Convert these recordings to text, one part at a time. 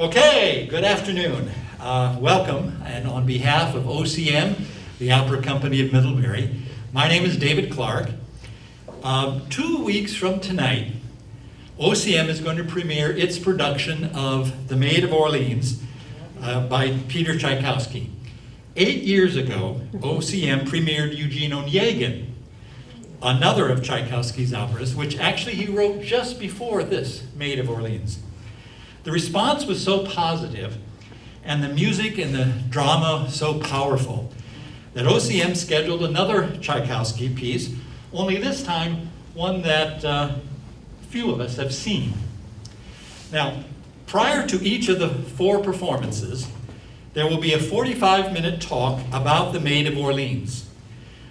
Okay, good afternoon. Welcome, and on behalf of OCM, the Opera Company of Middlebury, my name is David Clark. 2 weeks from tonight, OCM is going to premiere its production of The Maid of Orleans by Peter Tchaikovsky. 8 years ago, OCM premiered Eugene Onegin, another of Tchaikovsky's operas, which actually he wrote just before this, Maid of Orleans. The response was so positive, and the music and the drama so powerful, that OCM scheduled another Tchaikovsky piece, only this time one that few of us have seen. Now, prior to each of the 4 performances, there will be a 45-minute talk about the Maid of Orleans.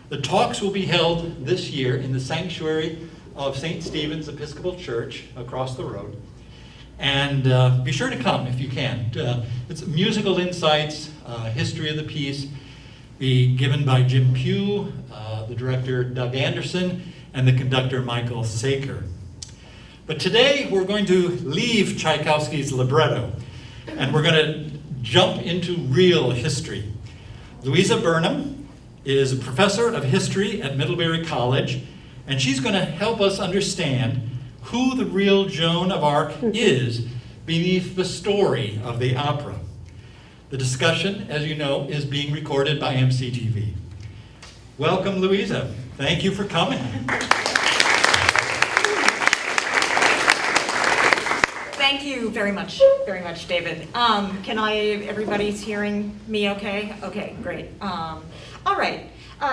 The talks will be held this year in the sanctuary of St. Stephen's Episcopal Church across the road. And be sure to come if you can. It's musical insights, history of the piece, be given by Jim Pugh, the director Doug Anderson, and the conductor Michael Saker. But today we're going to leave Tchaikovsky's libretto, and we're going to jump into real history. Louisa Burnham is a professor of history at Middlebury College, and she's going to help us understand who the real Joan of Arc is beneath the story of the opera. The discussion, as you know, is being recorded by MCTV. Welcome, Louisa. Thank you for coming. Thank you very much, David. Everybody's hearing me okay? Okay, great. All right,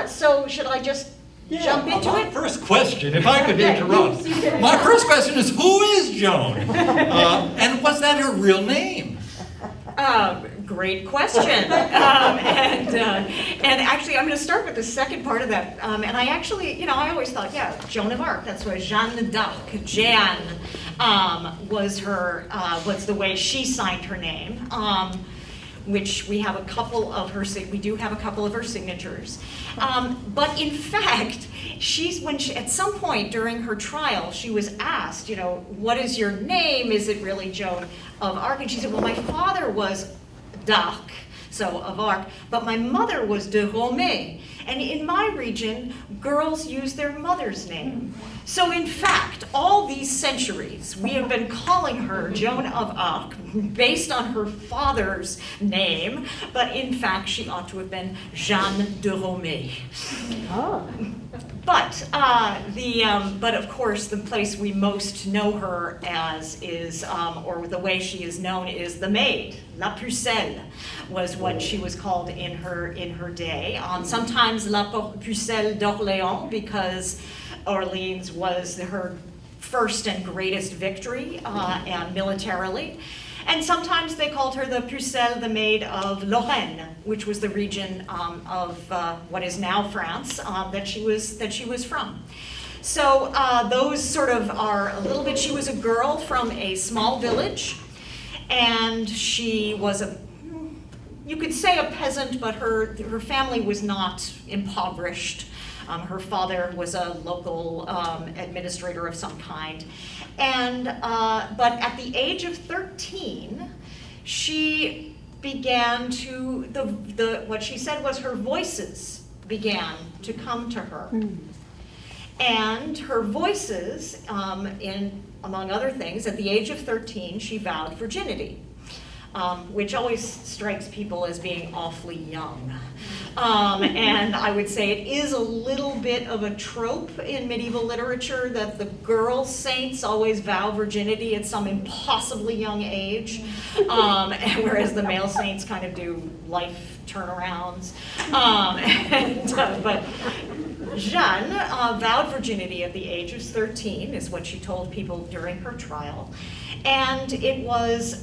so should I just jump into it? First question, if I could interrupt. My first question is, who is Joan? And was that her real name? Great question. And actually, I'm going to start with the second part of that. And I actually, I always thought, Joan of Arc. That's why Jeanne d'Arc, Jan, was the way she signed her name. Which we have a couple of her signatures. But in fact, at some point during her trial, she was asked, what is your name? Is it really Joan of Arc? And she said, well, my father was d'Arc, so of Arc, but my mother was de Romay. And in my region, girls use their mother's name. So in fact, all these centuries, we have been calling her Joan of Arc based on her father's name, but in fact, she ought to have been Jeanne de Romay. Oh. But but of course, the place we most know her as is, or the way she is known, is the maid. La Pucelle was what she was called in her day. Sometimes La Pucelle d'Orléans, because Orleans was her first and greatest victory, and militarily. And sometimes they called her the Pucelle, the maid of Lorraine, which was the region of what is now France that she was from. So those sort of are a little bit. She was a girl from a small village, and she was you could say a peasant, but her family was not impoverished. Her father was a local administrator of some kind. And but at the age of 13, she began to, what she said was her voices began to come to her. And her voices, among other things, at the age of 13, she vowed virginity. Which always strikes people as being awfully young. And I would say it is a little bit of a trope in medieval literature that the girl saints always vow virginity at some impossibly young age, whereas the male saints kind of do life turnarounds. But Jeanne vowed virginity at the age of 13, is what she told people during her trial. And it was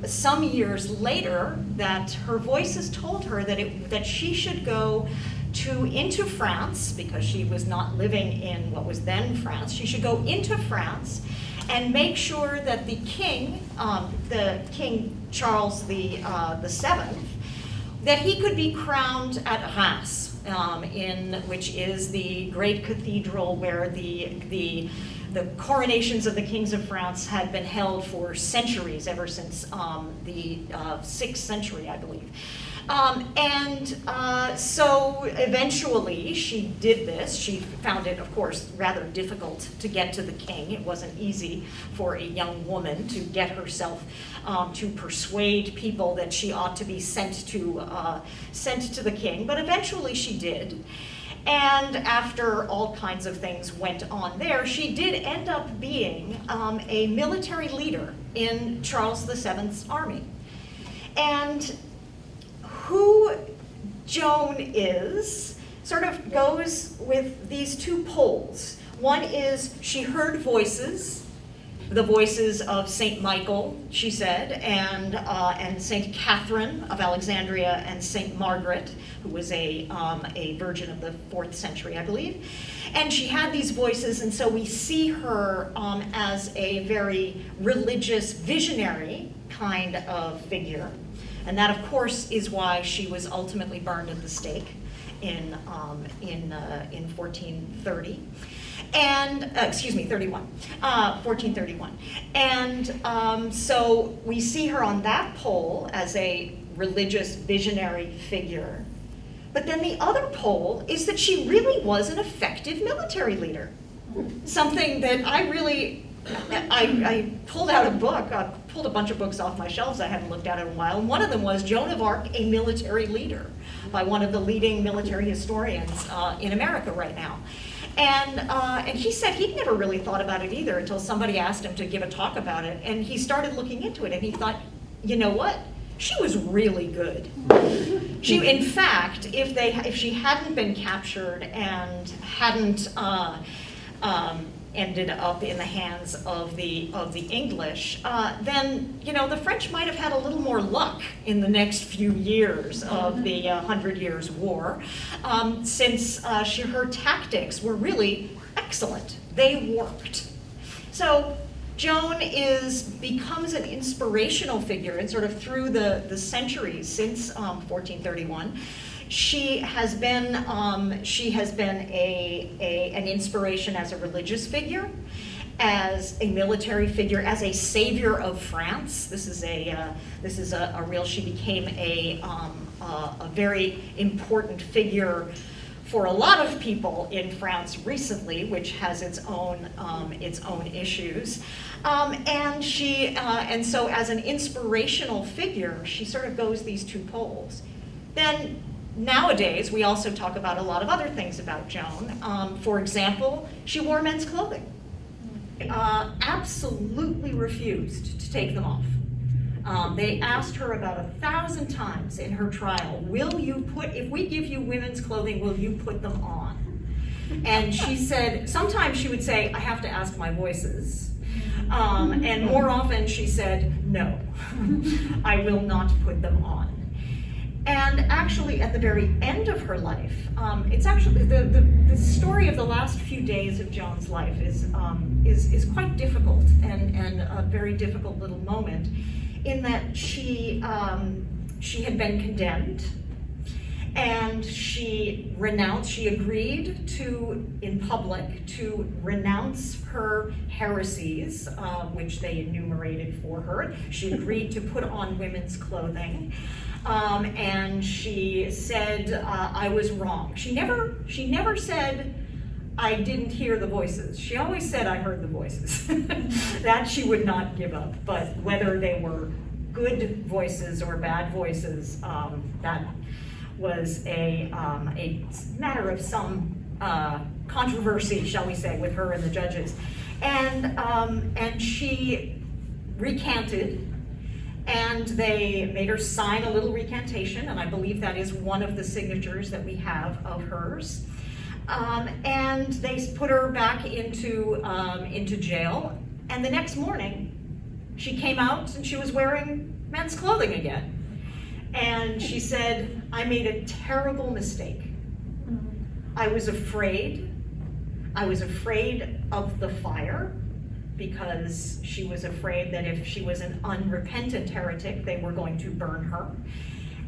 some years later that her voices told her that she should go into France, because she was not living in what was then France. She should go into France and make sure that the King Charles the VII, that he could be crowned at Reims, which is the great cathedral where the the coronations of the kings of France had been held for centuries, ever since the 6th century, I believe. So eventually she did this. She found it, of course, rather difficult to get to the king. It wasn't easy for a young woman to get herself to persuade people that she ought to be sent to the king, but eventually she did. And after all kinds of things went on there, she did end up being a military leader in Charles VII's army. And who Joan is sort of goes with these two poles. One is she heard voices, the voices of Saint Michael, she said, and Saint Catherine of Alexandria, and Saint Margaret, who was a virgin of the 4th century, I believe. And she had these voices, and so we see her as a very religious, visionary kind of figure. And that, of course, is why she was ultimately burned at the stake in 1430. And, 1431. And so we see her on that pole as a religious visionary figure. But then the other pole is that she really was an effective military leader. Something that I pulled out a book, pulled a bunch of books off my shelves I hadn't looked at in a while, and one of them was Joan of Arc, a Military Leader, by one of the leading military historians in America right now. And he said he'd never really thought about it either until somebody asked him to give a talk about it, and he started looking into it, and he thought, you know what? She was really good. She, in fact, if she hadn't been captured and hadn't ended up in the hands of the English, then the French might have had a little more luck in the next few years of the 100 Years' War, since her tactics were really excellent. They worked. So Joan becomes an inspirational figure, and sort of through the centuries since 1431. She has been an inspiration as a religious figure, as a military figure, as a savior of France. This is a real. She became a very important figure for a lot of people in France recently, which has its own issues. And so as an inspirational figure, she sort of goes these two poles. Then nowadays, we also talk about a lot of other things about Joan. For example, she wore men's clothing. Absolutely refused to take them off. They asked her about 1,000 times in her trial, if we give you women's clothing, will you put them on? And she said, sometimes she would say, I have to ask my voices. And more often she said, no, I will not put them on. And actually, at the very end of her life, it's actually the story of the last few days of Joan's life is quite difficult and a very difficult little moment, in that she had been condemned, and she agreed to, in public, to renounce her heresies, which they enumerated for her. She agreed to put on women's clothing. And she said, I was wrong. She never said, I didn't hear the voices. She always said, I heard the voices. That she would not give up. But whether they were good voices or bad voices, that was a matter of some controversy, shall we say, with her and the judges. And she recanted. And they made her sign a little recantation, and I believe that is one of the signatures that we have of hers. And they put her back into jail. And the next morning, she came out and she was wearing men's clothing again. And she said, I made a terrible mistake. I was afraid. I was afraid of the fire, because she was afraid that if she was an unrepentant heretic, they were going to burn her.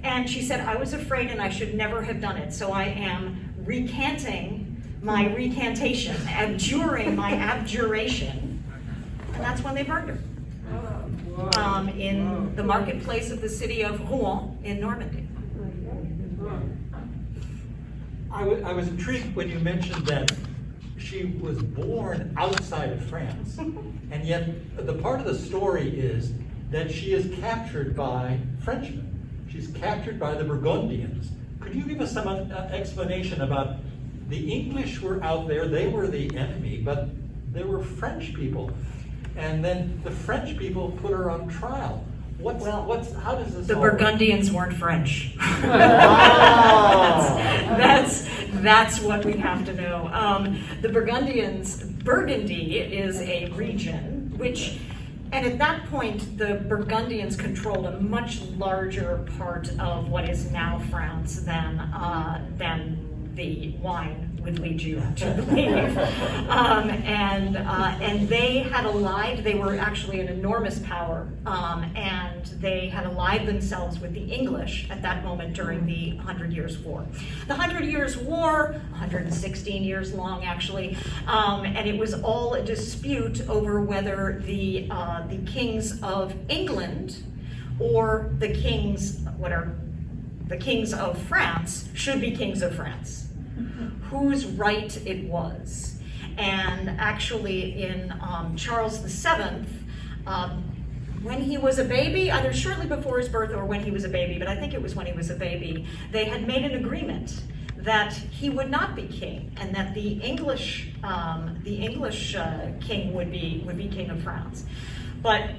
And she said, I was afraid and I should never have done it, so I am recanting my recantation, abjuring my abjuration, and that's when they burned her. In the marketplace of the city of Rouen in Normandy. I was intrigued when you mentioned that she was born outside of France, and yet the part of the story is that she is captured by Frenchmen. She's captured by the Burgundians. Could you give us some explanation about the English were out there, they were the enemy, but there were French people. And then the French people put her on trial. How does this The all Burgundians weren't French. Wow. That's what we have to know. The Burgundians, Burgundy is a region which, and at that point, the Burgundians controlled a much larger part of what is now France than the wine would lead you to believe. And they had allied, they were actually an enormous power, and they had allied themselves with the English at that moment during the 100 Years' War. The 100 Years' War, 116 years long actually, and it was all a dispute over whether the kings of England or the kings of France should be kings of France. Whose right it was. And actually in Charles VII, when he was a baby, either shortly before his birth or when he was a baby, but I think it was when he was a baby, they had made an agreement that he would not be king, and that the English king would be king of France. But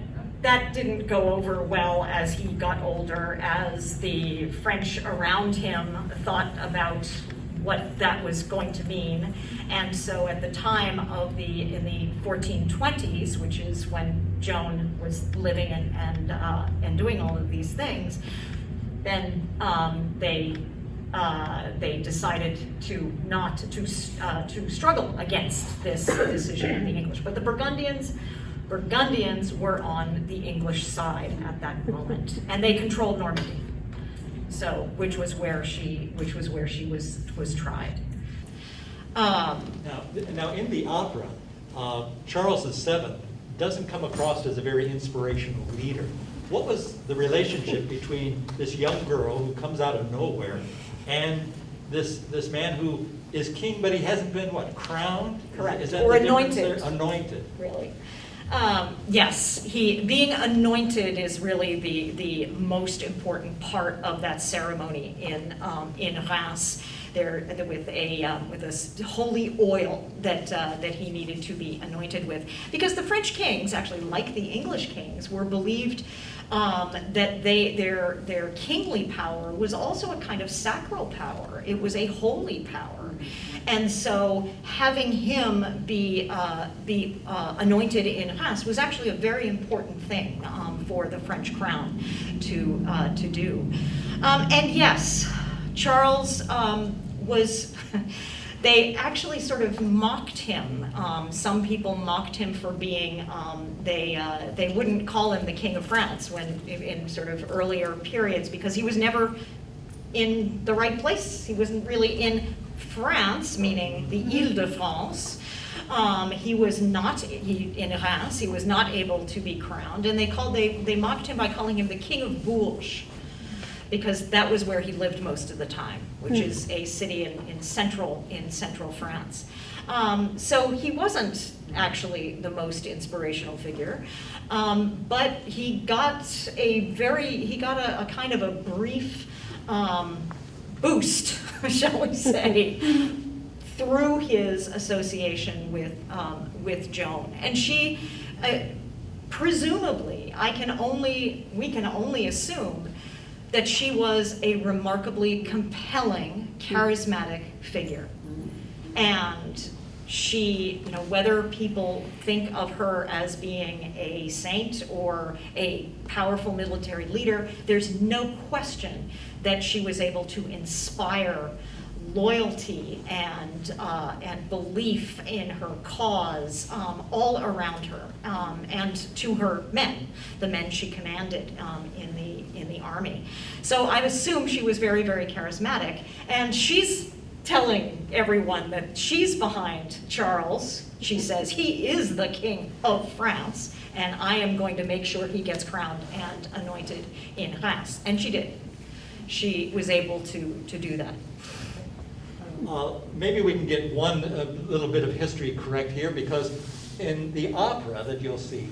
that didn't go over well as he got older, as the French around him thought about what that was going to mean. And so at the time of in the 1420s, which is when Joan was living and doing all of these things, then they decided to struggle against this decision of the English. But the Burgundians were on the English side at that moment, and they controlled Normandy. So, which was where she was tried. Now in the opera, Charles VII doesn't come across as a very inspirational leader. What was the relationship between this young girl who comes out of nowhere and this man who is king, but he hasn't been crowned? Correct. Is that or the difference anointed. there? Anointed. Really. Yes, being anointed is really the most important part of that ceremony in Reims. There with a holy oil that he needed to be anointed with, because the French kings, actually like the English kings, were believed that their kingly power was also a kind of sacral power. It was a holy power. And so having him be anointed in Reims was actually a very important thing for the French crown to do. And yes, Charles was, they actually sort of mocked him. Some people mocked him for being, they wouldn't call him the King of France in sort of earlier periods, because he was never in the right place. He wasn't really in France, meaning the Île-de-France. He was not in Reims. He was not able to be crowned, and they mocked him by calling him the King of Bourges, because that was where he lived most of the time, which is a city in central France. So he wasn't actually the most inspirational figure, but he got a kind of a brief boost, shall we say, through his association with Joan. And she, presumably, we can only assume that she was a remarkably compelling, charismatic figure. And she, whether people think of her as being a saint or a powerful military leader, there's no question that she was able to inspire loyalty and belief in her cause all around her, and to her men, the men she commanded in the army. So I assume she was very, very charismatic, and she's telling everyone that she's behind Charles. She says, he is the king of France, and I am going to make sure he gets crowned and anointed in Reims. And she did. She was able to do that. Maybe we can get one little bit of history correct here, because in the opera that you'll see,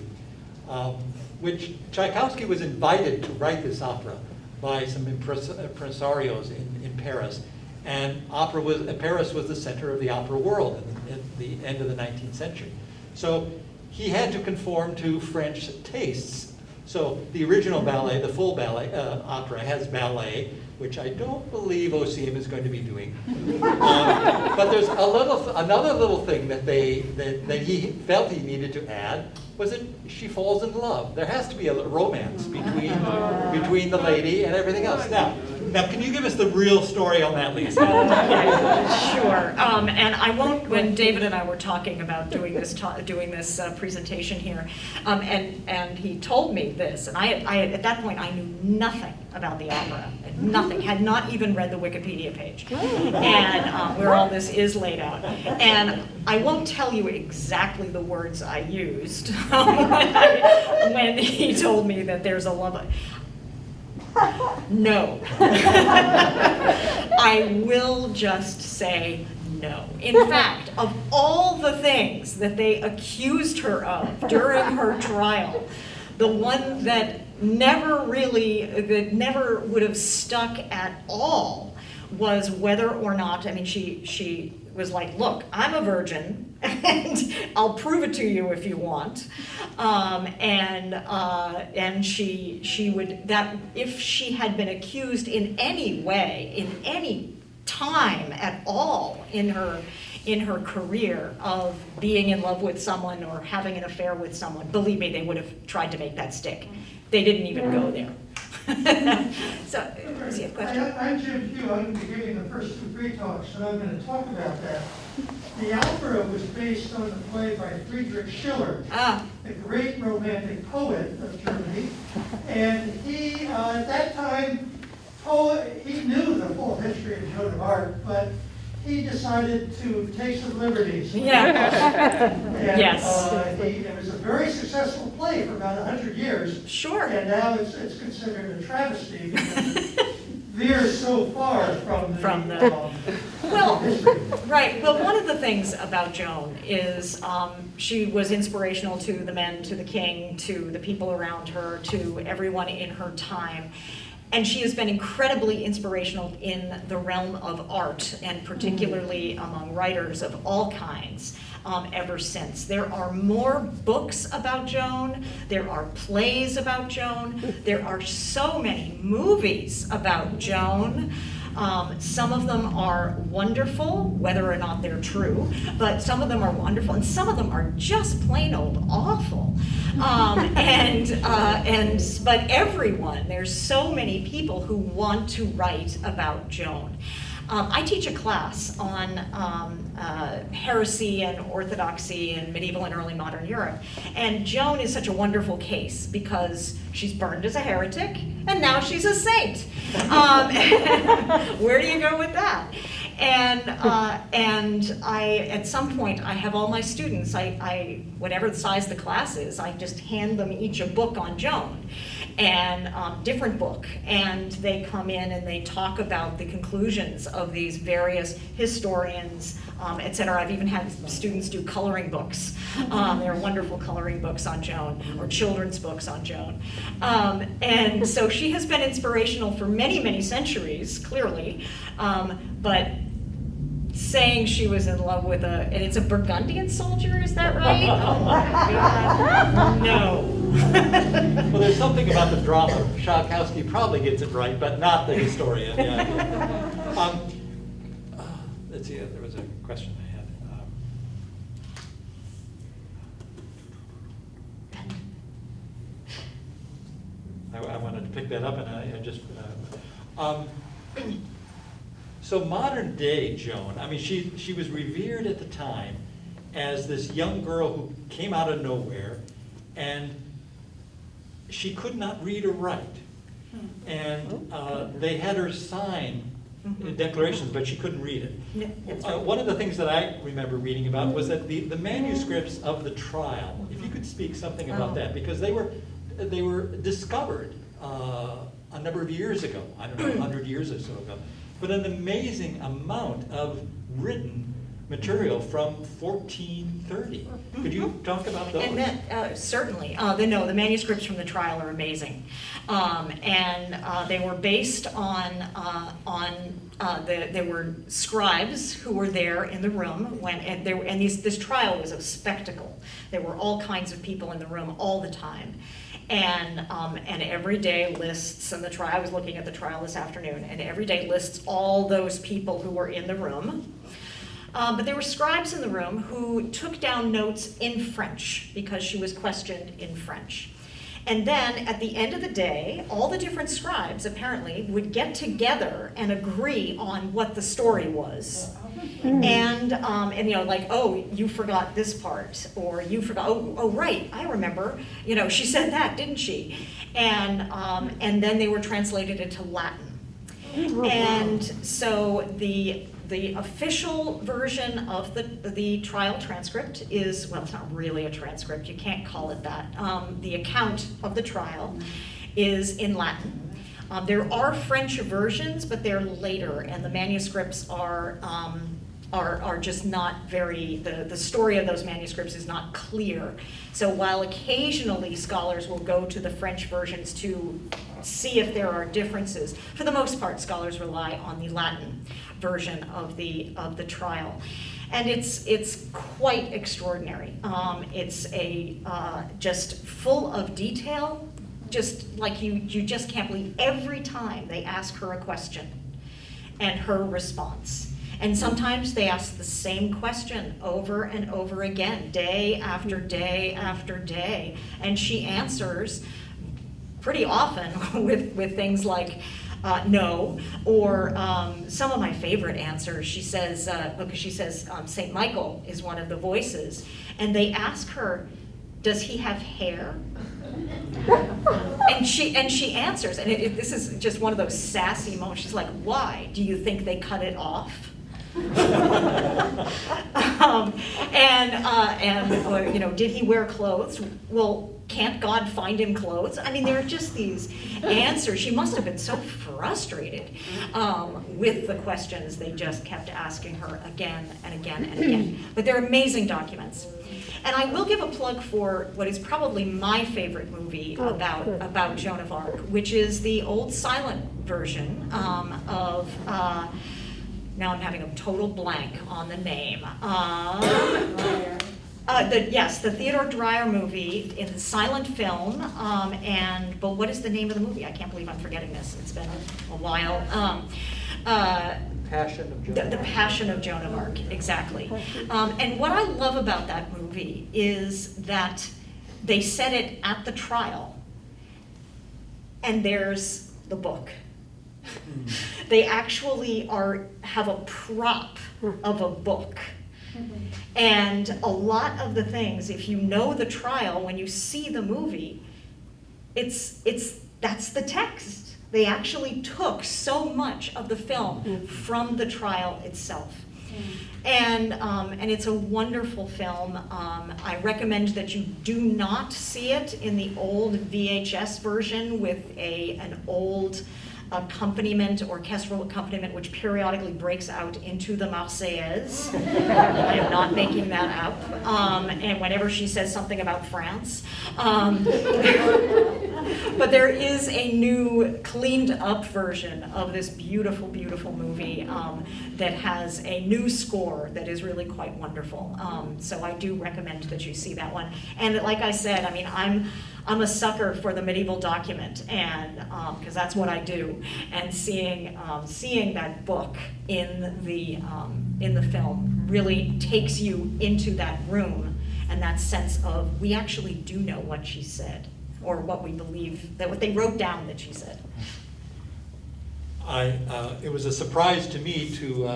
which Tchaikovsky was invited to write this opera by some impresarios in Paris, and Paris was the center of the opera world at the end of the 19th century. So he had to conform to French tastes. So the original ballet, the full ballet opera, has ballet, which I don't believe OCM is going to be doing. But there's another little thing that he felt he needed to add, was that she falls in love. There has to be a romance between the lady and everything else. Now, can you give us the real story on that, Lisa? Sure. And I won't. When David and I were talking about doing this presentation here, and he told me this, and I at that point I knew nothing about the opera, nothing. Had not even read the Wikipedia page, and where all this is laid out. And I won't tell you exactly the words I used when he told me that there's a love. No. I will just say no. In fact, of all the things that they accused her of during her trial, the one that never would have stuck at all was whether or not, I mean, she was like, look, I'm a virgin, and I'll prove it to you if you want. And she would, that if she had been accused in any way, in any time at all in her career of being in love with someone or having an affair with someone, believe me, they would have tried to make that stick. They didn't even go there. So, does he have a question? I'm Jim Pugh. I'm going to be giving the first 2 free talks, and I'm going to talk about that. The opera was based on the play by Friedrich Schiller, the great romantic poet of Germany. And he, at that time, he knew the full history of Joan of Arc, but he decided to take some liberties. Yeah. And, Yes. It was a very successful play for about 100 years. Sure. And now it's considered a travesty because it veers so far from the well, history. right. Well, one of the things about Joan is she was inspirational to the men, to the king, to the people around her, to everyone in her time. And she has been incredibly inspirational in the realm of art, and particularly among writers of all kinds, ever since. There are more books about Joan, there are plays about Joan, there are so many movies about Joan. Some of them are wonderful, whether or not they're true, but some of them are wonderful, and some of them are just plain old awful. But everyone, there's so many people who want to write about Joan. I teach a class on heresy and orthodoxy in medieval and early modern Europe. And Joan is such a wonderful case because she's burned as a heretic, and now she's a saint. Where do you go with that? And I, at some point, I have all my students, whatever the size the class is, I just hand them each a book on Joan, and different book, and they come in and they talk about the conclusions of these various historians, etc. I've even had students do coloring books. There are wonderful coloring books on Joan, or children's books on Joan. And so she has been inspirational for many, many centuries, clearly, but saying she was in love with and it's a Burgundian soldier, is that right? Oh my God, no. Well, there's something about the drama. Tchaikovsky probably gets it right, but not the historian. Yeah. Let's see, there was a question I had. I wanted to pick that up, and I just... So modern day Joan, I mean, she was revered at the time as this young girl who came out of nowhere, and she could not read or write. And they had her sign declarations, but she couldn't read it. Yeah, that's right. One of the things that I remember reading about was that the manuscripts of the trial, if you could speak something about that, because they were discovered a number of years ago, I don't know, 100 years or so ago, but an amazing amount of written material from 1430. Could you talk about those? And that, certainly. The manuscripts from the trial are amazing. And they were based on there were scribes who were there in the room this trial was a spectacle. There were all kinds of people in the room all the time. And every day lists, and I was looking at the trial this afternoon, and every day lists all those people who were in the room. But there were scribes in the room who took down notes in French because she was questioned in French. And then at the end of the day, all the different scribes apparently would get together and agree on what the story was. And like, oh, you forgot this part, or you forgot, oh right, I remember, she said that, didn't she? And then they were translated into Latin. And so the official version of the trial transcript is, well, it's not really a transcript, you can't call it that. The account of the trial is in Latin. There are French versions, but they're later, and the manuscripts are just not very, the story of those manuscripts is not clear. So while occasionally scholars will go to the French versions to see if there are differences, for the most part, scholars rely on the Latin version of the trial. And it's quite extraordinary. It's just full of detail, just like you just can't believe every time they ask her a question and her response. And sometimes they ask the same question over and over again, day after day after day. And she answers pretty often with things like no, or some of my favorite answers. She says, because she says St. Michael is one of the voices. And they ask her, does he have hair? And she answers, and this is just one of those sassy moments. She's like, why? Do you think they cut it off? Did he wear clothes? Well, can't God find him clothes? I mean, there are just these answers. She must have been so frustrated with the questions they just kept asking her again and again and again. But they're amazing documents. And I will give a plug for what is probably my favorite movie about Joan of Arc, which is the old silent version of, now I'm having a total blank on the name. The Theodore Dreyer movie in silent film, but what is the name of the movie? I can't believe I'm forgetting this. It's been a while. Passion of Joan. The Passion of Joan of Arc, exactly. And what I love about that movie is that they set it at the trial, and there's the book. They actually have a prop of a book. And a lot of the things, if you know the trial, when you see the movie, that's the text. They actually took so much of the film from the trial itself. And it's a wonderful film. I recommend that you do not see it in the old VHS version with an old orchestral accompaniment, which periodically breaks out into the Marseillaise. I am not making that up. And whenever she says something about France. But there is a new, cleaned up version of this beautiful, beautiful movie that has a new score that is really quite wonderful. So I do recommend that you see that one. And like I said, I mean, I'm a sucker for the medieval document, and because that's what I do. And seeing that book in the film really takes you into that room and that sense of, we actually do know what she said, or what we believe, that what they wrote down that she said. It was a surprise to me to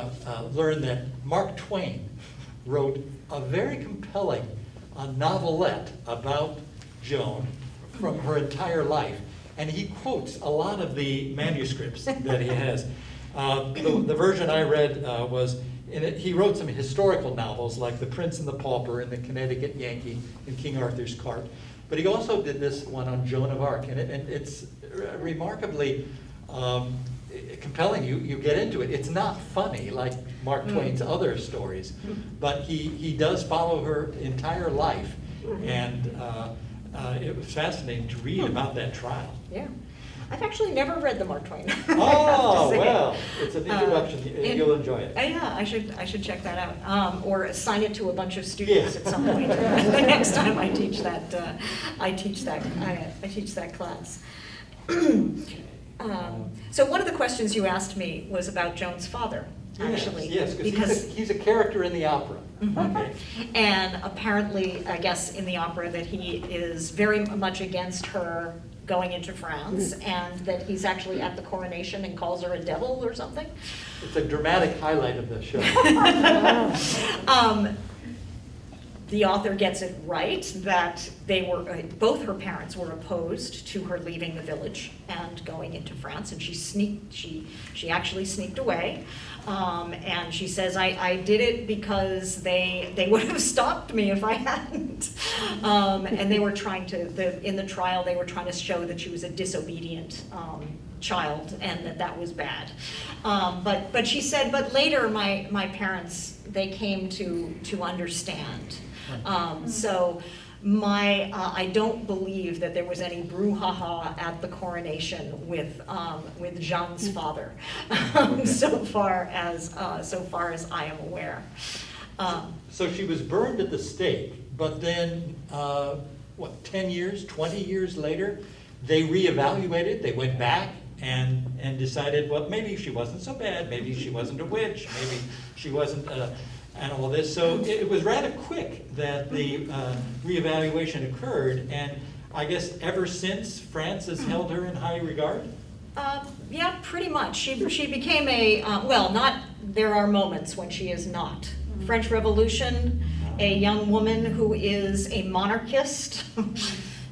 learn that Mark Twain wrote a very compelling novelette about Joan from her entire life. And he quotes a lot of the manuscripts that he has. The version I read was, he wrote some historical novels like The Prince and the Pauper and The Connecticut Yankee and King Arthur's Court. But he also did this one on Joan of Arc, and it's remarkably compelling. You get into it. It's not funny like Mark Twain's other stories, but he does follow her entire life, and it was fascinating to read about that trial. Yeah. I've actually never read the Mark Twain. Oh, well, it's an introduction. You'll enjoy it. Yeah, I should check that out, or assign it to a bunch of students Yeah. at some point. The next time I teach that, I teach that class. So one of the questions you asked me was about Joan's father, actually. Yes, because he's a character in the opera. Okay. And apparently, I guess in the opera, that he is very much against her going into France, and that he's actually at the coronation and calls her a devil or something. It's a dramatic highlight of the show. The author gets it right that both her parents were opposed to her leaving the village and going into France, and she actually sneaked away. And she says, I did it because they would have stopped me if I hadn't. And they were trying to, in the trial, they were trying to show that she was a disobedient child and that was bad. But she said, but later my parents, they came to understand. So I don't believe that there was any brouhaha at the coronation with Jean's father, so far as I am aware. So she was burned at the stake, but then, 10 years, 20 years later, they reevaluated, they went back and decided, well, maybe she wasn't so bad, maybe she wasn't a witch, maybe she wasn't and all this. So it was rather quick that the reevaluation occurred, and I guess ever since, France has held her in high regard? Yeah, pretty much. She became there are moments when she is not. French Revolution, a young woman who is a monarchist,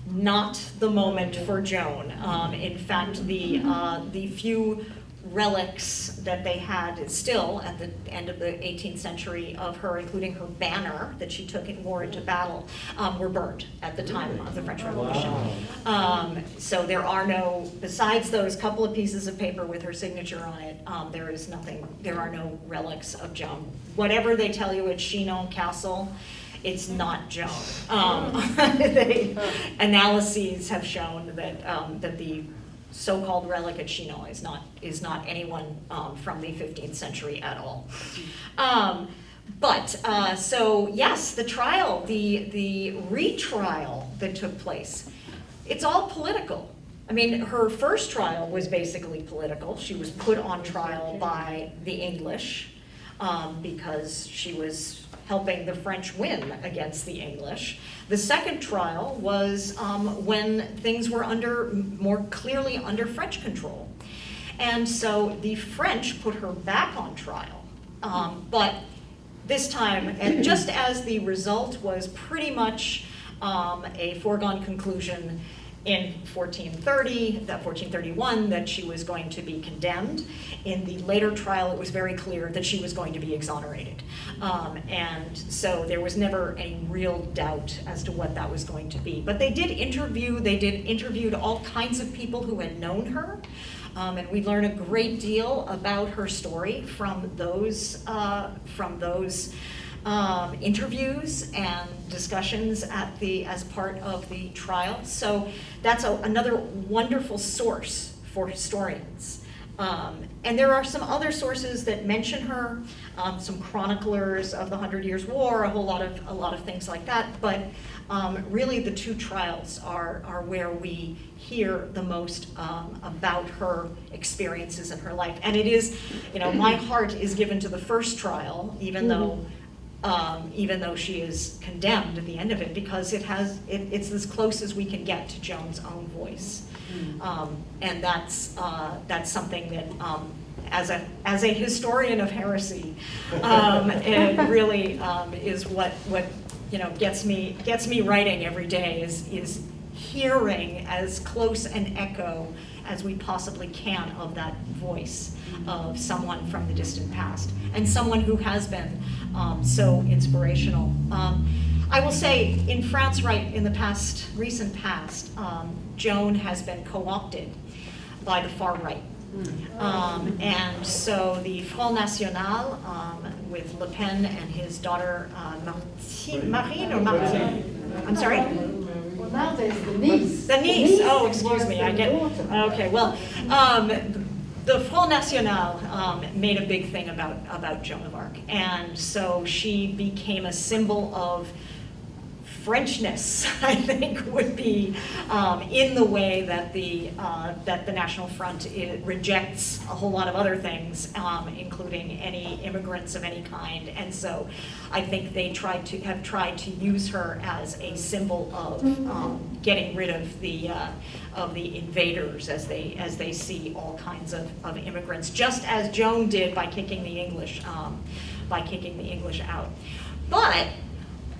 not the moment for Joan. In fact, the few relics that they had still at the end of the 18th century of her, including her banner that she took and wore into battle, were burned at the time of the French Revolution. Wow. So there are no, besides those couple of pieces of paper with her signature on it, there is nothing, there are no relics of Joan. Whatever they tell you at Chinon Castle, it's not Joan. Analyses have shown that the so-called relic at Chinon is not anyone from the 15th century at all. So yes, the trial, the retrial that took place, it's all political. I mean, her first trial was basically political. She was put on trial by the English because she was helping the French win against the English. The second trial was when things were more clearly under French control. And so the French put her back on trial. But this time, and just as the result was pretty much a foregone conclusion in 1431, that she was going to be condemned. In the later trial, it was very clear that she was going to be exonerated. And so there was never any real doubt as to what that was going to be. But they interviewed all kinds of people who had known her. And we learn a great deal about her story from those interviews and discussions as part of the trial. So that's another wonderful source for historians. And there are some other sources that mention her, some chroniclers of the 100 Years' War, a lot of things like that. But really, the two trials are where we hear the most about her experiences in her life. And it is, my heart is given to the first trial, even though she is condemned at the end of it, because it's as close as we can get to Joan's own voice. And that's something that, as a historian of heresy, it really is what gets me writing every day, is hearing as close an echo as we possibly can of that voice of someone from the distant past, and someone who has been so inspirational. I will say, in France, right in the recent past, Joan has been co-opted by the far right. And so the Front National, with Le Pen and his daughter Marine or Martine? I'm sorry? Well, now there's the niece. The niece, oh, excuse me, I get, okay, well, the Front National made a big thing about Joan of Arc, and so she became a symbol of Frenchness, I think, would be in the way that the National Front rejects a whole lot of other things, including any immigrants of any kind. And so I think they have tried to use her as a symbol of getting rid of the invaders as they see all kinds of immigrants, just as Joan did by kicking the English out. But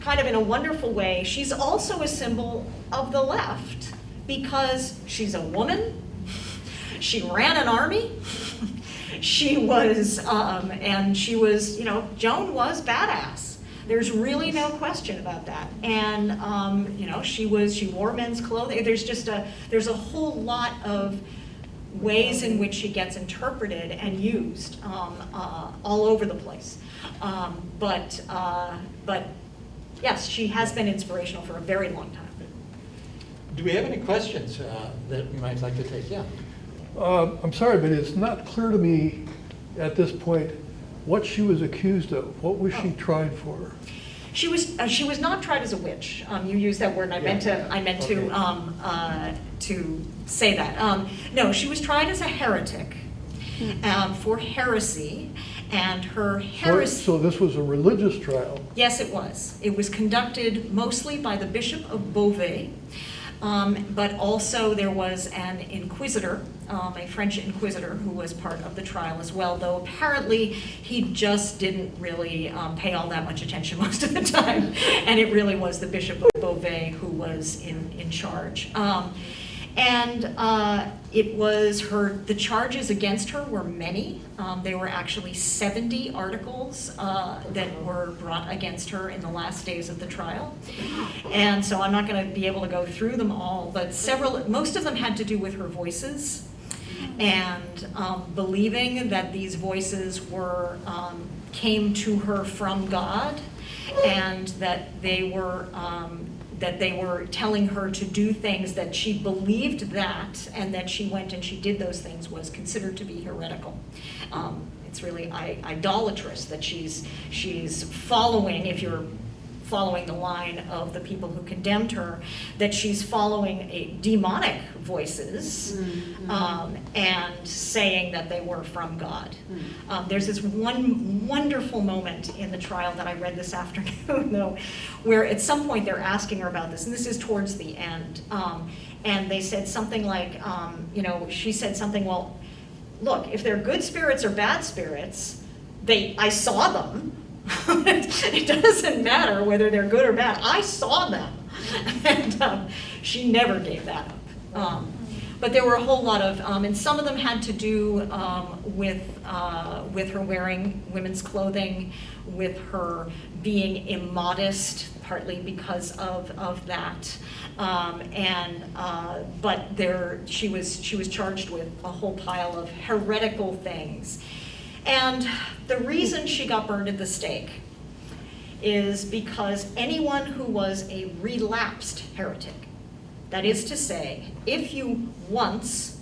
kind of in a wonderful way, she's also a symbol of the left because she's a woman, she ran an army, she was, Joan was badass. There's really no question about that. And, she wore men's clothing. There's a whole lot of ways in which she gets interpreted and used all over the place. But yes, she has been inspirational for a very long time. Do we have any questions that we might like to take? Yeah. I'm sorry, but it's not clear to me at this point what she was accused of. What was she tried for? She was not tried as a witch. You used that word, and I meant to say that. No, she was tried as a heretic for heresy. And her heresy. So this was a religious trial? Yes, it was. It was conducted mostly by the Bishop of Beauvais, but also there was an inquisitor, a French inquisitor, who was part of the trial as well, though apparently he just didn't really pay all that much attention most of the time, and it really was the Bishop of Beauvais who was in charge. It was the charges against her were many. There were actually 70 articles that were brought against her in the last days of the trial. And so I'm not going to be able to go through them all, but most of them had to do with her voices and believing that these voices came to her from God, and that they were telling her to do things that she believed that, and that she went and she did those things was considered to be heretical. It's really idolatrous that she's following, if you're following the line of the people who condemned her, that she's following demonic voices and saying that they were from God. There's this one wonderful moment in the trial that I read this afternoon, though, where at some point they're asking her about this, and this is towards the end, and they said something like, she said something, well, look, if they're good spirits or bad spirits, I saw them. It doesn't matter whether they're good or bad. I saw them. And she never gave that up. But there were a whole lot of, and some of them had to do with her wearing women's clothing, with her being immodest, partly because of that. But she was charged with a whole pile of heretical things. And the reason she got burned at the stake is because anyone who was a relapsed heretic, that is to say, if you once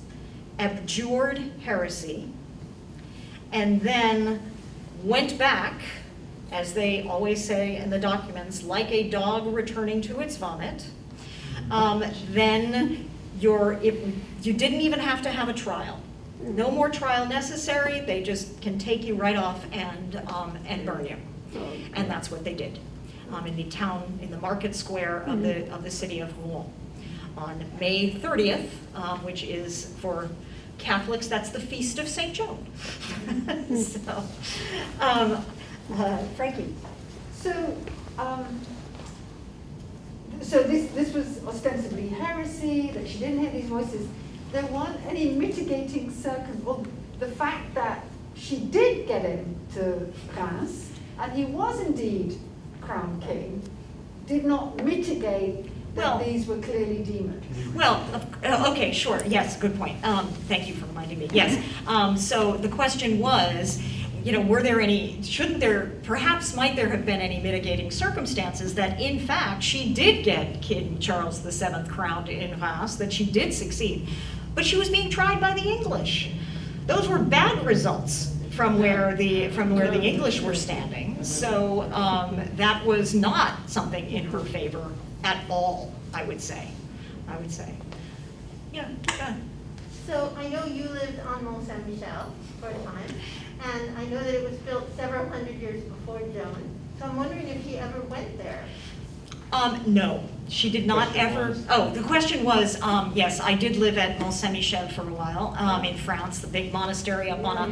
abjured heresy and then went back, as they always say in the documents, like a dog returning to its vomit, then you didn't even have to have a trial. No more trial necessary. They just can take you right off and burn you, and that's what they did in the market square of the city of Rouen on May 30th, which is for Catholics. That's the feast of Saint Joan. Frankie. So this was ostensibly heresy, that she didn't have these voices. there weren't any mitigating well, the fact that she did get him to Reims, and he was indeed crowned king, did not mitigate that Well- these were clearly demons. Well, okay, sure, yes, good point. Thank you for reminding me, yes. So the question was, were there any, perhaps might there have been any mitigating circumstances that in fact she did get King Charles VII crowned in Reims, that she did succeed, but she was being tried by the English. Those were bad results from where the English were standing. So that was not something in her favor at all, I would say. Yeah, go ahead. So I know you lived on Mont Saint-Michel for a time, and I know that it was built several hundred years before Joan. So I'm wondering if she ever went there. No, she did not ever. Oh, the question was, yes, I did live at Mont Saint-Michel for a while in France, the big monastery up on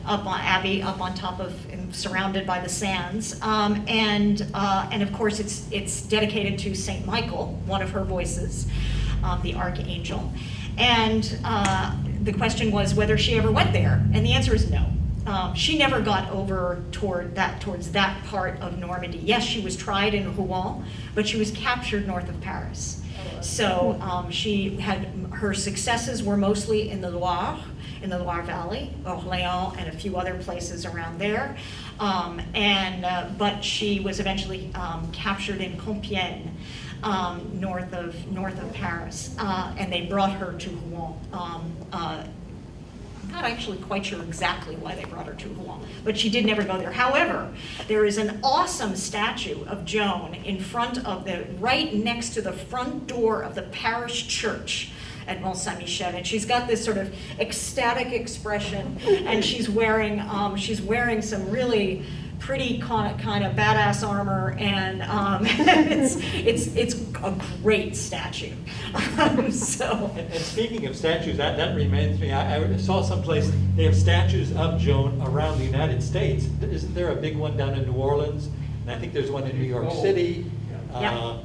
Abbey, up on top of, and surrounded by the sands, and of course it's dedicated to Saint Michael, one of her voices, the archangel, and the question was whether she ever went there, and the answer is no. She never got over towards that part of Normandy. Yes, she was tried in Rouen, but she was captured north of Paris. So she had, her successes were mostly in the Loire Valley, Orléans, and a few other places around there. But she was eventually captured in Compiègne, north of Paris, and they brought her to Rouen. Not actually quite sure exactly why they brought her to Rouen, but she did never go there. However, there is an awesome statue of Joan in front of right next to the front door of the parish church at Mont Saint-Michel, and she's got this sort of ecstatic expression, and she's wearing some really pretty kind of badass armor, and it's a great statue. So. And speaking of statues, that reminds me, I saw someplace they have statues of Joan around the United States. Isn't there a big one down in New Orleans? And I think there's one in New York City. Yeah.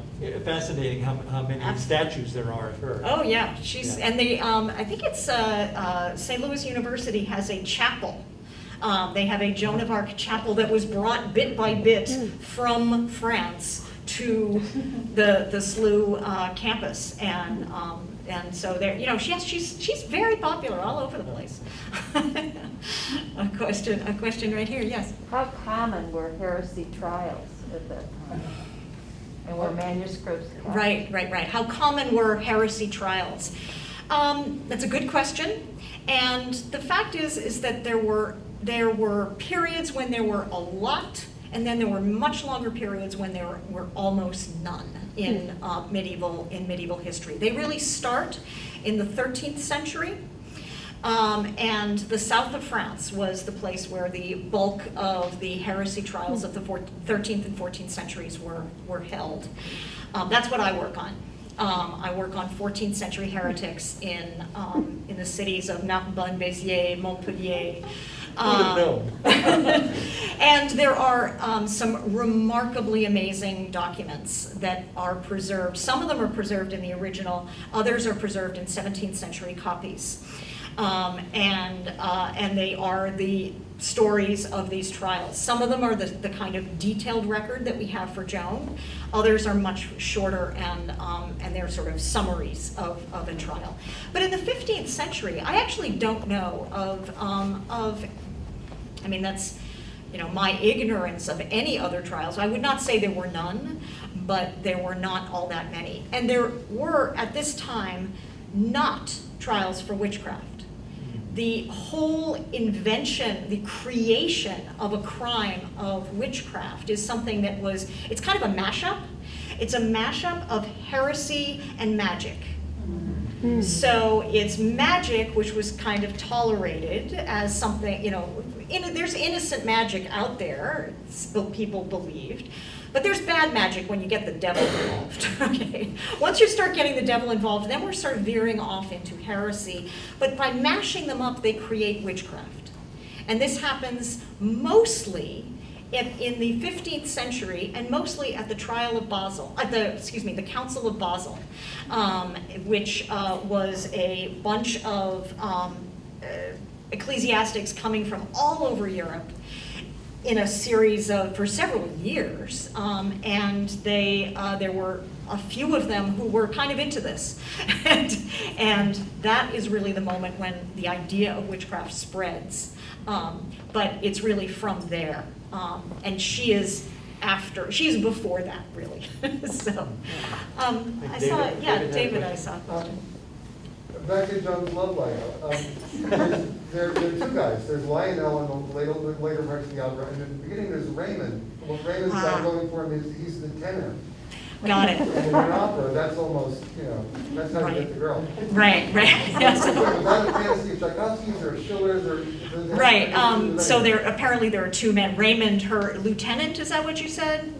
Fascinating how many statues there are of her. Oh yeah, and they I think it's St. Louis University has a chapel. They have a Joan of Arc chapel that was brought bit by bit from France to the SLU campus, and so there, she's very popular all over the place. A question right here, yes. How common were heresy trials at that time? And were manuscripts kept? Right. How common were heresy trials? That's a good question, and the fact is that there were periods when there were a lot, and then there were much longer periods when there were almost none in medieval history. They really start in the 13th century, and the south of France was the place where the bulk of the heresy trials of the 13th and 14th centuries were held. That's what I work on. I work on 14th century heretics in the cities of Narbonne, Béziers, Montpellier. And there are some remarkably amazing documents that are preserved. Some of them are preserved in the original, others are preserved in 17th century copies. And they are the stories of these trials. Some of them are the kind of detailed record that we have for Joan. Others are much shorter, and they're sort of summaries of a trial. But in the 15th century, I actually don't know of I mean, that's, my ignorance of any other trials. I would not say there were none, but there were not all that many. And there were, at this time, not trials for witchcraft. The whole invention, the creation of a crime of witchcraft is something that it's kind of a mashup. It's a mashup of heresy and magic. So it's magic, which was kind of tolerated as something, there's innocent magic out there, people believed. But there's bad magic when you get the devil involved, okay? Once you start getting the devil involved, then we're sort of veering off into heresy. But by mashing them up, they create witchcraft. And this happens mostly in the 15th century, and mostly at the trial of Basel, the Council of Basel, which was a bunch of ecclesiastics coming from all over Europe in a series of, for several years, and there were a few of them who were kind of into this. and that is really the moment when the idea of witchcraft spreads. But it's really from there. And she's before that, really. So, I saw, David, I saw. Back to Joan's love life. There are two guys. There's Lionel in the later parts of the opera, and in the beginning there's Raymond. What Raymond's got going for him is he's the tenor. Got it. And in an opera, that's almost, that's how you get the girl. Right. Yes. Was that a fantasy of Tchaikovsky's or Schiller's or? Right. So apparently there are two men. Raymond, her lieutenant. Is that what you said?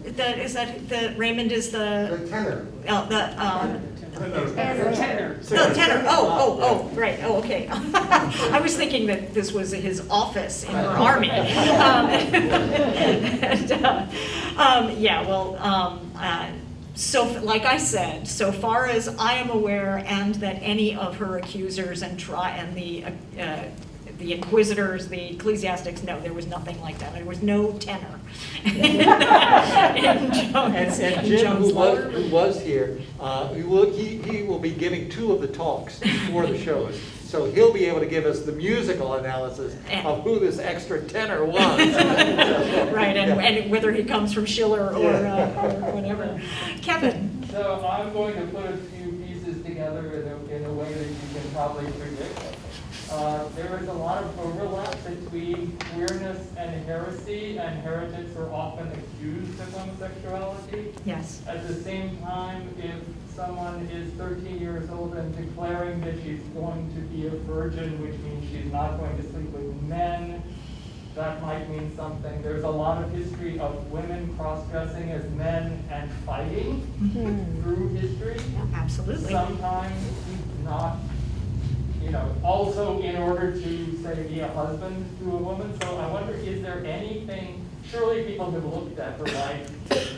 Raymond is the tenor. The tenor. Oh, right. Oh, okay. I was thinking that this was his office in her army. So, like I said, so far as I am aware, and that any of her accusers and the inquisitors, the ecclesiastics, no, there was nothing like that. There was no tenor in Joan's, and Jim, who was here, he will be giving 2 of the talks before the shows. So he'll be able to give us the musical analysis of who this extra tenor was. Right, and whether he comes from Schiller or whatever. Kevin. So I'm going to put a few pieces together in a way that you can probably predict. There is a lot of overlap between queerness and heresy, and heretics are often accused of homosexuality. Yes. At the same time, if someone is 13 years old and declaring that she's going to be a virgin, which means she's not going to sleep with men, that might mean something. There's a lot of history of women cross-dressing as men and fighting through history. Yeah, absolutely. Sometimes not, also in order to, say, be a husband to a woman. So I wonder, is there anything, surely people have looked at her life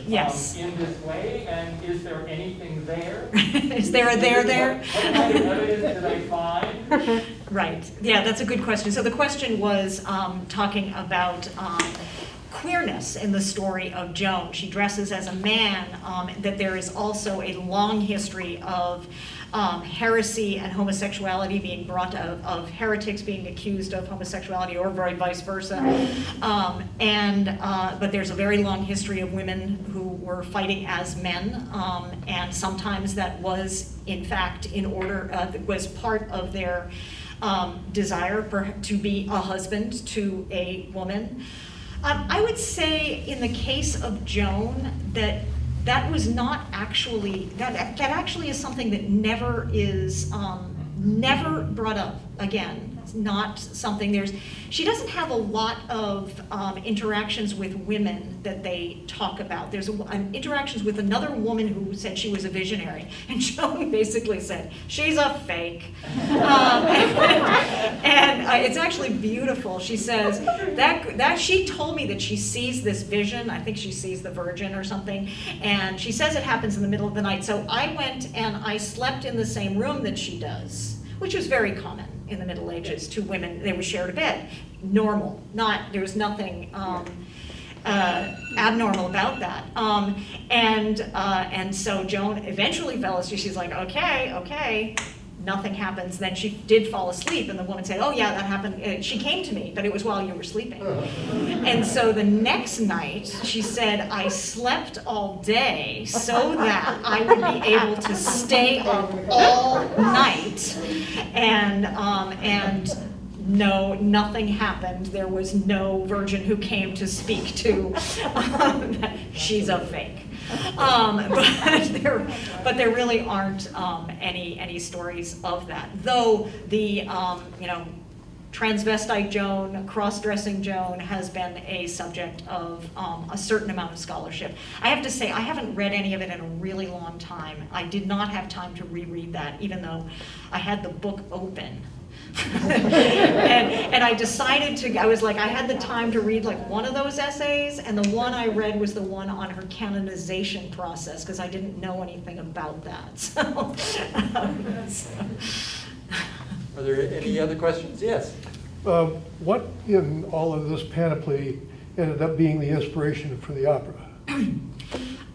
yes. In this way, and is there anything there? Is there a there? What kind of evidence did I find? Right. Yeah, that's a good question. So the question was talking about queerness in the story of Joan. She dresses as a man, that there is also a long history of heresy and homosexuality being brought of heretics being accused of homosexuality, or vice versa. But there's a very long history of women who were fighting as men, and sometimes that was, in fact, was part of their desire to be a husband to a woman. I would say in the case of Joan that was not actually, that actually is something that never brought up again. It's not something, she doesn't have a lot of interactions with women that they talk about. There's interactions with another woman who said she was a visionary, and Joan basically said, she's a fake. And it's actually beautiful. She says, that she told me that she sees this vision, I think she sees the Virgin or something, and she says it happens in the middle of the night. So I went and I slept in the same room that she does, which was very common in the Middle Ages. 2 women, they would share a bed. Normal, there was nothing abnormal about that. And so Joan eventually fell asleep. She's like, okay, nothing happens. Then she did fall asleep, and the woman said, oh yeah, that happened. She came to me, but it was while you were sleeping. And so the next night, she said, I slept all day so that I would be able to stay up all night. And no, nothing happened. There was no virgin who came to speak to. She's a fake. But there really aren't any stories of that. Though the transvestite Joan, cross-dressing Joan has been a subject of a certain amount of scholarship. I have to say, I haven't read any of it in a really long time. I did not have time to reread that, even though I had the book open. and I decided to, I was like, I had the time to read like one of those essays, and the one I read was the one on her canonization process, because I didn't know anything about that. So, Are there any other questions? Yes. What in all of this panoply ended up being the inspiration for the opera?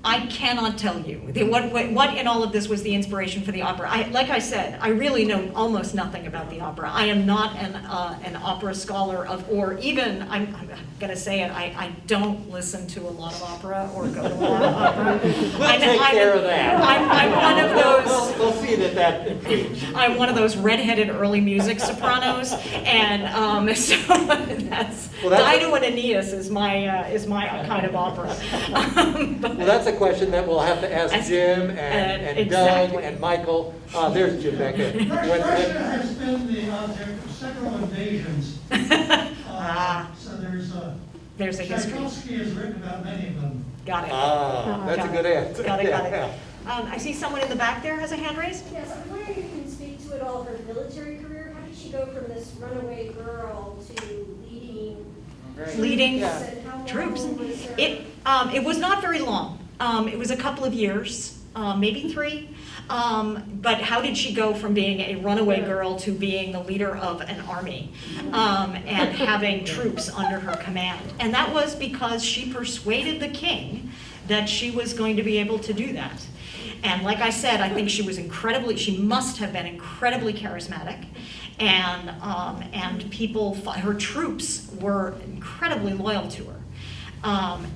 I cannot tell you. What in all of this was the inspiration for the opera? Like I said, I really know almost nothing about the opera. I am not an opera scholar or even, I'm going to say it, I don't listen to a lot of opera or go to a lot of opera. We'll take care of that. I'm one of those. We'll see that improves. I'm one of those redheaded early music sopranos, and so that's Dido and Aeneas is my kind of opera. Well, that's a question that we'll have to ask Jim and exactly. Doug and Michael. There's Jim back there. Russia has been the object of several invasions. So there's a history. Tchaikovsky has written about many of them. Got it. That's a good answer. Got it. Yeah. I see someone in the back there has a hand raised. Yes, I'm wondering if you can speak to at all her military career. How did she go from this runaway girl to leading Troops. Was her... It was not very long. It was a couple of years, maybe 3. But how did she go from being a runaway girl to being the leader of an army and having troops under her command? And that was because she persuaded the king that she was going to be able to do that. And like I said, I think she must have been incredibly charismatic. And people, her troops were incredibly loyal to her.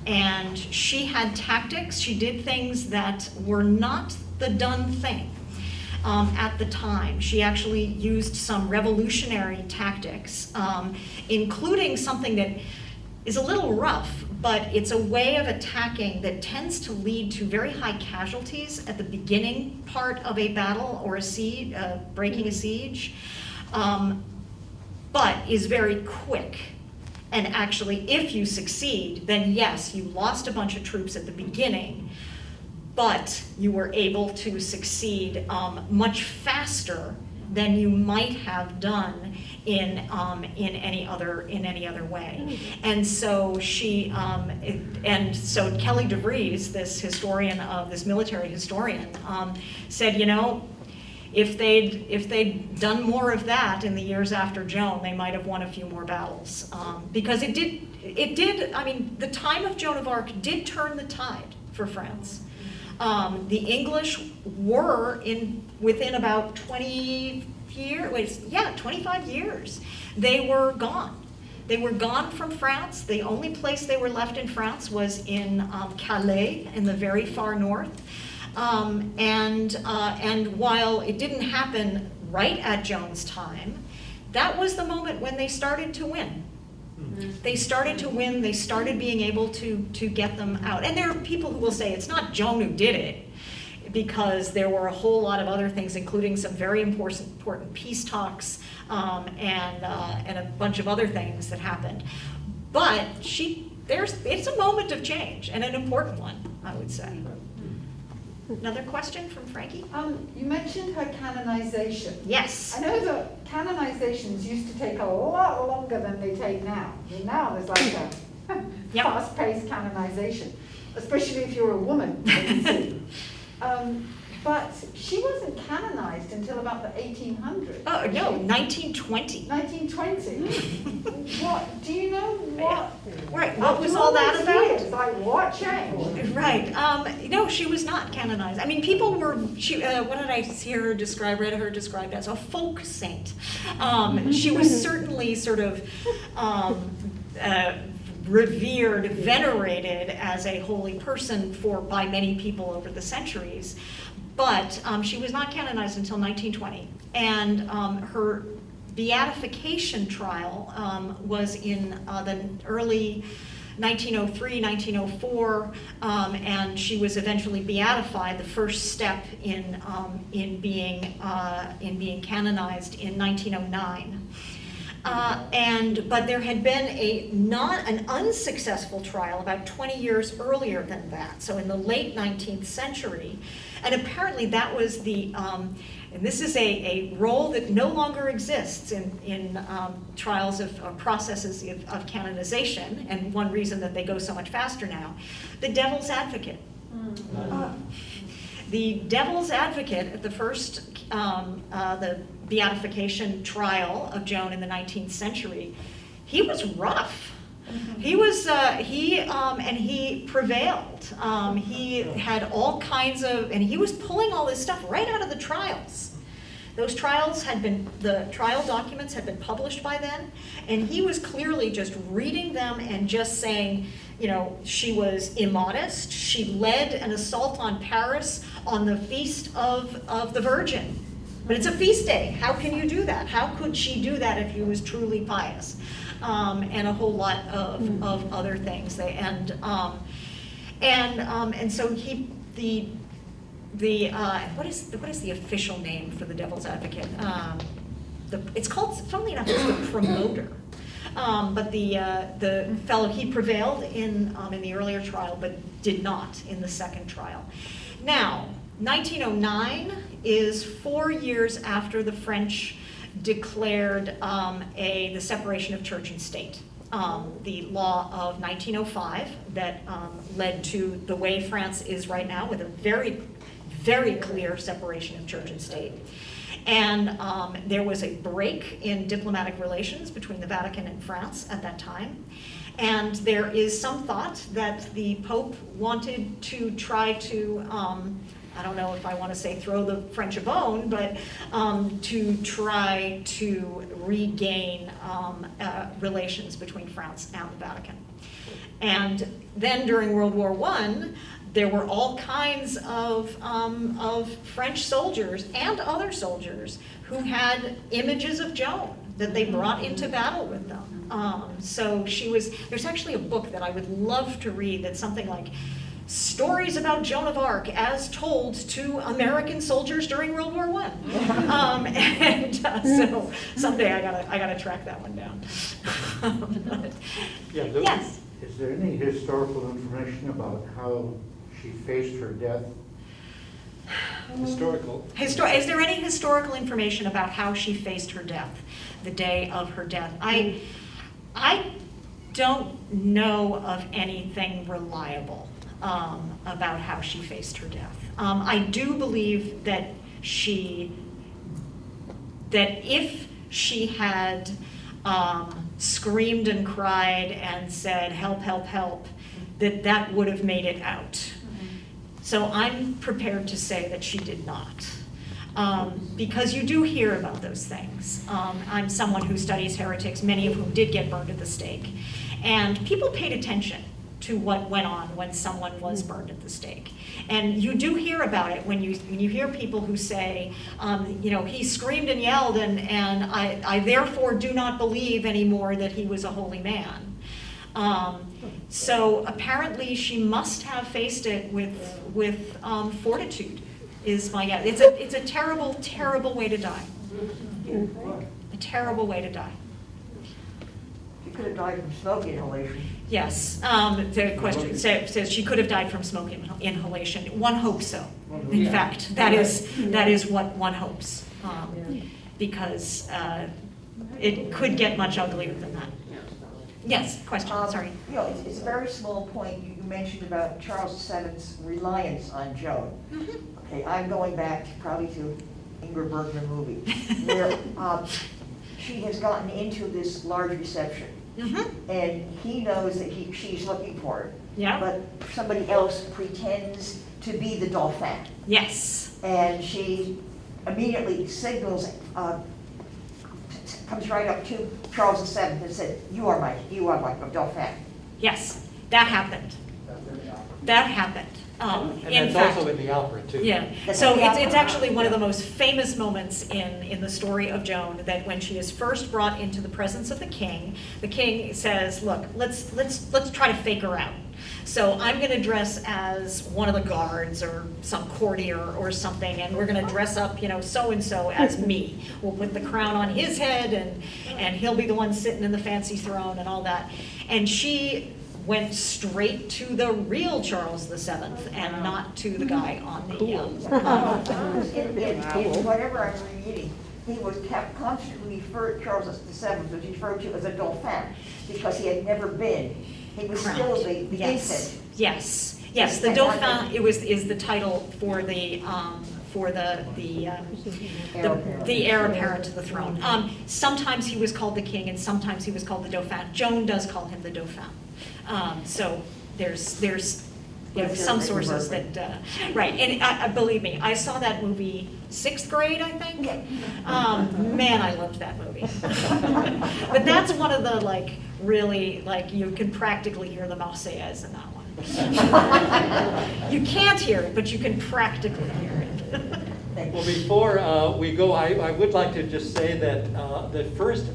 And she had tactics, she did things that were not the done thing at the time. She actually used some revolutionary tactics, including something that is a little rough, but it's a way of attacking that tends to lead to very high casualties at the beginning part of a battle or a siege, breaking a siege, but is very quick. And actually, if you succeed, then yes, you lost a bunch of troops at the beginning, but you were able to succeed much faster than you might have done in any other way. And so so Kelly DeVries, this military historian, said, you know, if they'd done more of that in the years after Joan, they might have won a few more battles. Because it did, I mean, the time of Joan of Arc did turn the tide for France. The English were within about 25 years, they were gone. They were gone from France. The only place they were left in France was in Calais, in the very far north. And while it didn't happen right at Joan's time, that was the moment when they started to win. They started to win, they started being able to get them out. And there are people who will say it's not Joan who did it, because there were a whole lot of other things, including some very important peace talks and a bunch of other things that happened. But it's a moment of change, and an important one, I would say. Another question from Frankie? You mentioned her canonization. Yes. I know that canonizations used to take a lot longer than they take now. I mean, now there's like a fast-paced canonization, especially if you're a woman, I can see. But she wasn't canonized until about the 1800s. Oh, no, 1920. 1920? What, do you know what? Right, what was all that about? Years, like, what changed? Right, no, she was not canonized. I mean, people were, what did I see her described, read her described as? A folk saint. She was certainly sort of revered, venerated as a holy person by many people over the centuries. But she was not canonized until 1920, and her beatification trial was in the early 1903, 1904, and she was eventually beatified, the first step in being canonized in 1909. But there had been an unsuccessful trial about 20 years earlier than that, so in the late 19th century, and apparently that was And this is a role that no longer exists in trials or processes of canonization, and one reason that they go so much faster now, the devil's advocate. The devil's advocate at the first, the beatification trial of Joan in the 19th century, he was rough. He was, and he prevailed. He had all kinds of, and he was pulling all this stuff right out of the trials. Those trials had been, the trial documents had been published by then, and he was clearly just reading them and just saying, you know, she was immodest. She led an assault on Paris on the feast of the Virgin. But it's a feast day. How can you do that? How could she do that if she was truly pious? And a whole lot of other things. And so what is the official name for the devil's advocate? It's called, funnily enough, it's the promoter. But the fellow, he prevailed in the earlier trial, but did not in the second trial. Now, 1909 is 4 years after the French declared the separation of church and state. The law of 1905 that led to the way France is right now, with a very, very clear separation of church and state. And there was a break in diplomatic relations between the Vatican and France at that time. And there is some thought that the Pope wanted to try to, I don't know if I want to say throw the French a bone, but to try to regain relations between France and the Vatican. And then during World War I, there were all kinds of French soldiers and other soldiers who had images of Joan that they brought into battle with them. So there's actually a book that I would love to read that's something like Stories about Joan of Arc as told to American soldiers during World War I. So someday I gotta track that one down. Yes? Is there any historical information about how she faced her death? Historical. Is there any historical information about how she faced her death, the day of her death? I don't know of anything reliable about how she faced her death. I do believe that if she had screamed and cried and said, help, help, help, that would have made it out. So I'm prepared to say that she did not. Because you do hear about those things. I'm someone who studies heretics, many of whom did get burned at the stake. And people paid attention to what went on when someone was burned at the stake. And you do hear about it when you hear people who say, he screamed and yelled, and I therefore do not believe anymore that he was a holy man. So apparently she must have faced it with fortitude, is my guess. It's a terrible, terrible way to die. A terrible way to die. She could have died from smoke inhalation. Yes, the question says she could have died from smoke inhalation. One hopes so. In fact, that is what one hopes, because it could get much uglier than that. Yes, question, sorry. It's a very small point. You mentioned about Charles VII's reliance on Joan. Okay, I'm going back probably to Ingrid Bergman movie, where she has gotten into this large reception. And he knows that she's looking for it. Yeah. But somebody else pretends to be the Dauphin. Yes. And she immediately signals, comes right up to Charles VII and said, you are my Dauphin. Yes, that happened. That happened. And that's also in the opera, too. Yeah, so it's actually one of the most famous moments in the story of Joan, that when she is first brought into the presence of the king says, look, let's try to fake her out. So I'm going to dress as one of the guards or some courtier or something, and we're going to dress up, so-and-so as me. We'll put the crown on his head, and he'll be the one sitting in the fancy throne and all that. And she went straight to the real Charles VII and not to the guy on the. In whatever I'm reading, he was kept constantly referred, Charles VII was referred to as a dauphin, because he had never been, he was still the infant. Yes, the dauphin, is the title for the heir apparent to the throne. Sometimes he was called the king and sometimes he was called the dauphin. Joan does call him the dauphin. So there's some sources that, right, and believe me, I saw that movie 6th grade, I think. Man, I loved that movie. But that's one of the really, you can practically hear the Marseillaise in that one. You can't hear it, but you can practically hear it. Well, before we go, I would like to just say that the first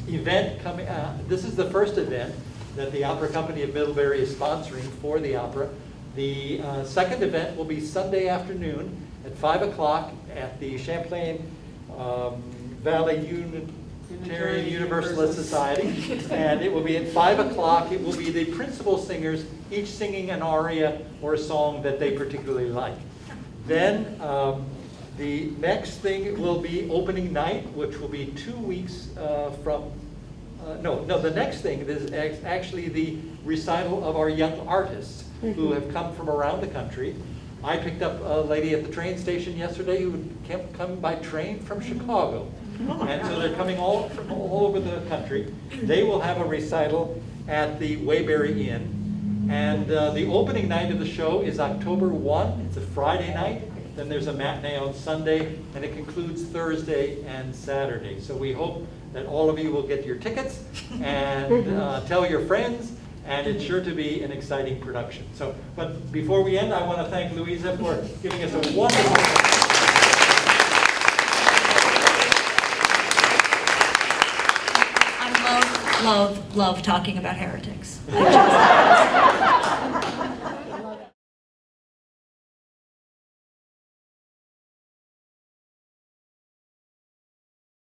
event coming, this is the first event that the Opera Company of Middlebury is sponsoring for the opera. The second event will be Sunday afternoon at 5 o'clock at the Champlain Valley Unitarian Universalist Society. And it will be at 5 o'clock. It will be the principal singers, each singing an aria or a song that they particularly like. Then the next thing will be opening night, which will be 2 weeks from, the next thing is actually the recital of our young artists who have come from around the country. I picked up a lady at the train station yesterday who had come by train from Chicago. And so they're coming all over the country. They will have a recital at the Waybury Inn. And the opening night of the show is October 1. It's a Friday night. Then there's a matinee on Sunday, and it concludes Thursday and Saturday. So we hope that all of you will get your tickets and tell your friends, and it's sure to be an exciting production. So, but before we end, I want to thank Louisa for giving us a wonderful. I love talking about heretics.